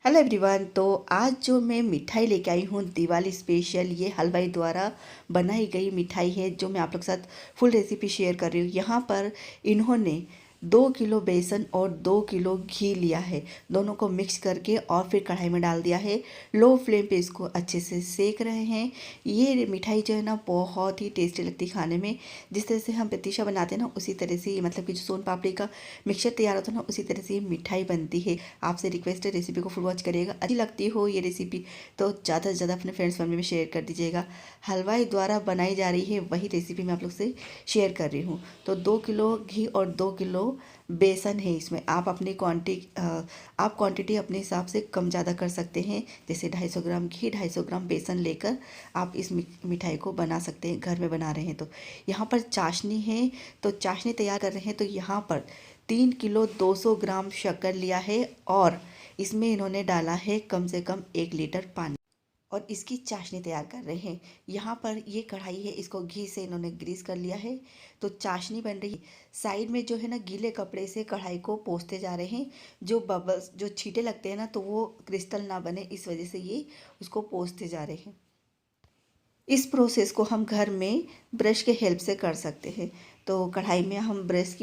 Hello everyone. तो आज जो मैं मिठाई लेके आई हूँ दिवाली स्पेशल, ये हलवाई द्वारा बनाई गई मिठाई है जो मैं आप लोग के साथ फुल रेसिपी शेयर कर रही हूँ। यहाँ पर इन्होंने 2 किलो बेसन और 2 किलो घी लिया है, दोनों को मिक्स करके और फिर कढ़ाई में डाल दिया है। लो फ्लेम पे इसको अच्छे से सेक रहे हैं। ये मिठाई जो है ना बहुत ही टेस्टी लगती है खाने में। जिस तरह से हम पेतीशा बनाते हैं ना उसी तरह से, मतलब कि जो सोन पापड़ी का मिक्सचर तैयार होता है ना उसी तरह से ये मिठाई बनती है। आपसे रिक्वेस्ट है रेसिपी को फुल वॉच करिएगा। अच्छी लगती हो ये रेसिपी तो ज़्यादा से ज़्यादा अपने फ्रेंड्स फैमिली में शेयर कर दीजिएगा। हलवाई द्वारा बनाई जा रही है वही रेसिपी मैं आप लोग से शेयर कर रही हूँ। तो 2 किलो घी और 2 किलो बेसन है इसमें। आप अपनी क्वांटिटी अपने हिसाब से कम ज़्यादा कर सकते हैं। जैसे 250 ग्राम घी 250 ग्राम बेसन लेकर आप इस मिठाई को बना सकते हैं, घर में बना रहे हैं तो। यहाँ पर चाशनी है, तो चाशनी तैयार कर रहे हैं तो यहाँ पर 3 किलो 200 ग्राम शक्कर लिया है और इसमें इन्होंने डाला है कम से कम 1 लीटर पानी और इसकी चाशनी तैयार कर रहे हैं। यहाँ पर ये कढ़ाई है, इसको घी से इन्होंने ग्रीस कर लिया है तो चाशनी बन रही है। साइड में जो है ना गीले कपड़े से कढ़ाई को पोंछते जा रहे हैं। जो बबल्स जो छींटे लगते हैं ना तो वो क्रिस्टल ना बने, इस वजह से ये उसको पोंछते जा रहे हैं। इस प्रोसेस को हम घर में ब्रश के हेल्प से कर सकते हैं। तो कढ़ाई में हम ब्रश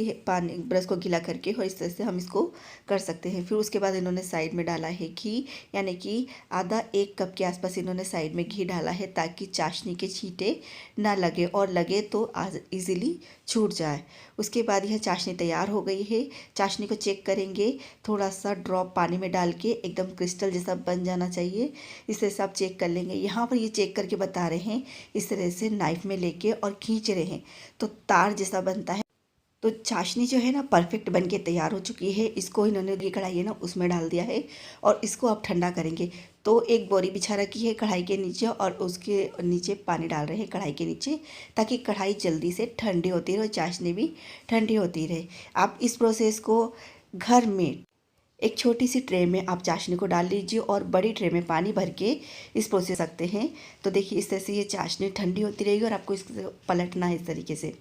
को गीला करके और इस तरह से हम इसको कर सकते हैं। फिर उसके बाद इन्होंने साइड में डाला है घी, यानी कि आधा 1 कप के आसपास इन्होंने साइड में घी डाला है ताकि चाशनी के छींटे ना लगे, और लगे तो आज ईज़िली छूट जाए। उसके बाद यह चाशनी तैयार हो गई है। चाशनी को चेक करेंगे, थोड़ा सा ड्रॉप पानी में डाल के एकदम क्रिस्टल जैसा बन जाना चाहिए। इस तरह से आप चेक कर लेंगे। यहाँ पर ये चेक करके बता रहे हैं, इस तरह से नाइफ में लेके और खींच रहे हैं तो तार जैसा बनता है। तो चाशनी जो है ना परफेक्ट बन के तैयार हो चुकी है। इसको इन्होंने ये कढ़ाई है ना उसमें डाल दिया है और इसको आप ठंडा करेंगे। तो एक बोरी बिछा रखी है कढ़ाई के नीचे और उसके नीचे पानी डाल रहे हैं कढ़ाई के नीचे, ताकि कढ़ाई जल्दी से ठंडी होती रहे और चाशनी भी ठंडी होती रहे। आप इस प्रोसेस को घर में एक छोटी सी ट्रे में आप चाशनी को डाल लीजिए और बड़ी ट्रे में पानी भर के इस प्रोसेस सकते हैं। तो देखिए इस तरह से ये चाशनी ठंडी होती रहेगी और आपको इसको पलटना है इस तरीके से।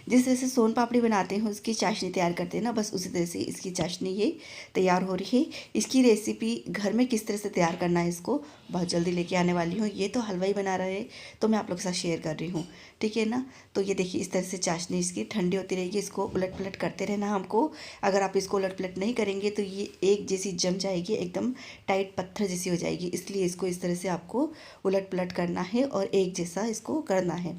जिस तरह से सोन पापड़ी बनाते हैं उसकी चाशनी तैयार करते हैं ना, बस उसी तरह से इसकी चाशनी ये तैयार हो रही है। इसकी रेसिपी घर में किस तरह से तैयार करना है इसको बहुत जल्दी लेके आने वाली हूँ। ये तो हलवाई बना रहे हैं तो मैं आप लोग के साथ शेयर कर रही हूँ, ठीक है ना। तो ये देखिए इस तरह से चाशनी इसकी ठंडी होती रहेगी। इसको उलट पलट करते रहना हमको। अगर आप इसको उलट पलट नहीं करेंगे तो ये एक जैसी जम जाएगी, एकदम टाइट पत्थर जैसी हो जाएगी। इसलिए इसको इस तरह से आपको उलट पलट करना है और एक जैसा इसको करना है।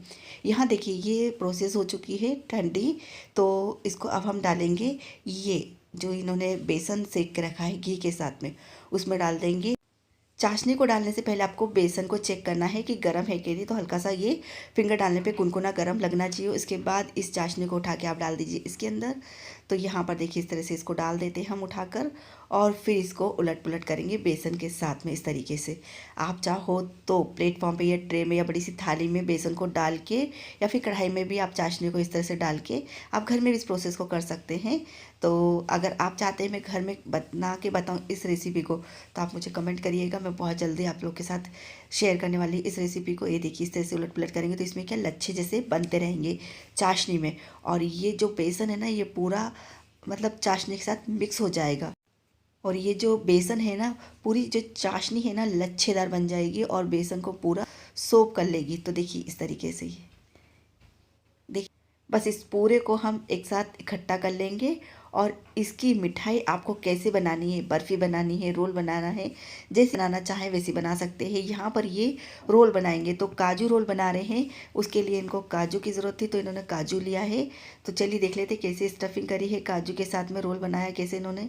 यहाँ देखिए ये प्रोसेस हो चुकी है ठंडी। तो इसको अब हम डालेंगे, ये जो इन्होंने बेसन सेक के रखा है घी के साथ में उसमें डाल देंगे। चाशनी को डालने से पहले आपको बेसन को चेक करना है कि गर्म है कि नहीं। तो हल्का सा ये फिंगर डालने पे कुनकुना गर्म लगना चाहिए। उसके बाद इस चाशनी को उठा के आप डाल दीजिए इसके अंदर। तो यहाँ पर देखिए इस तरह से इसको डाल देते हैं हम उठाकर और फिर इसको उलट पुलट करेंगे बेसन के साथ में इस तरीके से। आप चाहो तो प्लेटफॉर्म पे या ट्रे में या बड़ी सी थाली में बेसन को डाल के या फिर कढ़ाई में भी आप चाशनी को इस तरह से डाल के आप घर में भी इस प्रोसेस को कर सकते हैं। तो अगर आप चाहते हैं मैं घर में बना के बताऊँ इस रेसिपी को तो आप मुझे कमेंट करिएगा। मैं बहुत जल्दी आप लोग के साथ शेयर करने वाली इस रेसिपी को। ये देखिए इस तरह से उलट पुलट करेंगे तो इसमें क्या लच्छे जैसे बनते रहेंगे चाशनी में। और ये जो बेसन है ना ये पूरा मतलब चाशनी के साथ मिक्स हो जाएगा और ये जो बेसन है ना पूरी जो चाशनी है ना लच्छेदार बन जाएगी और बेसन को पूरा सोप कर लेगी। तो देखिए इस तरीके से देखिए बस इस पूरे को हम एक साथ इकट्ठा कर लेंगे। और इसकी मिठाई आपको कैसे बनानी है, बर्फ़ी बनानी है, रोल बनाना है, जैसे बनाना चाहे वैसे बना सकते हैं। यहाँ पर ये रोल बनाएंगे तो काजू रोल बना रहे हैं, उसके लिए इनको काजू की ज़रूरत थी तो इन्होंने काजू लिया है। तो चलिए देख लेते कैसे स्टफिंग करी है, काजू के साथ में रोल बनाया कैसे इन्होंने।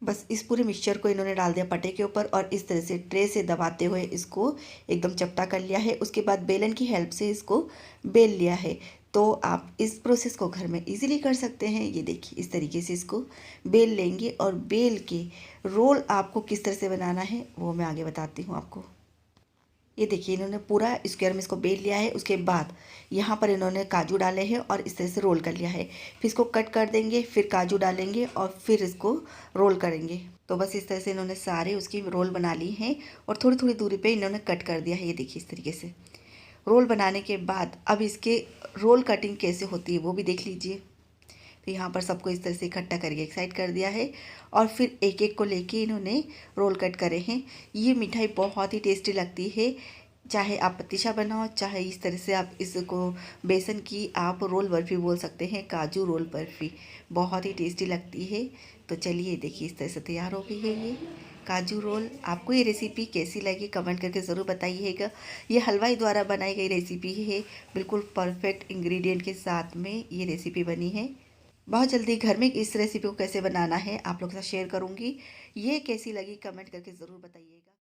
बस इस पूरे मिक्सचर को इन्होंने डाल दिया पटे के ऊपर और इस तरह से ट्रे से दबाते हुए इसको एकदम चपटा कर लिया है। उसके बाद बेलन की हेल्प से इसको बेल लिया है। तो आप इस प्रोसेस को घर में इजीली कर सकते हैं। ये देखिए इस तरीके से इसको बेल लेंगे और बेल के रोल आपको किस तरह से बनाना है वो मैं आगे बताती हूँ आपको। ये देखिए इन्होंने पूरा स्क्वायर में इसको बेल लिया है। उसके बाद यहाँ पर इन्होंने काजू डाले हैं और इस तरह से रोल कर लिया है। फिर इसको कट कर देंगे, फिर काजू डालेंगे और फिर इसको रोल करेंगे। तो बस इस तरह से इन्होंने सारे उसकी रोल बना ली हैं और थोड़ी थोड़ी दूरी पे इन्होंने कट कर दिया है। ये देखिए इस तरीके से रोल बनाने के बाद अब इसके रोल कटिंग कैसे होती है वो भी देख लीजिए। तो यहाँ पर सबको इस तरह से इकट्ठा करके एक साइड कर दिया है और फिर एक एक को लेके इन्होंने रोल कट करे हैं। ये मिठाई बहुत ही टेस्टी लगती है, चाहे आप पतीसा बनाओ, चाहे इस तरह से आप इसको बेसन की आप रोल बर्फ़ी बोल सकते हैं, काजू रोल बर्फ़ी बहुत ही टेस्टी लगती है। तो चलिए देखिए इस तरह से तैयार हो गई है ये काजू रोल। आपको ये रेसिपी कैसी लगी कमेंट करके ज़रूर बताइएगा। ये हलवाई द्वारा बनाई गई रेसिपी है, बिल्कुल परफेक्ट इंग्रेडिएंट के साथ में ये रेसिपी बनी है। बहुत जल्दी घर में इस रेसिपी को कैसे बनाना है आप लोग के साथ शेयर करूँगी। ये कैसी लगी कमेंट करके ज़रूर बताइएगा।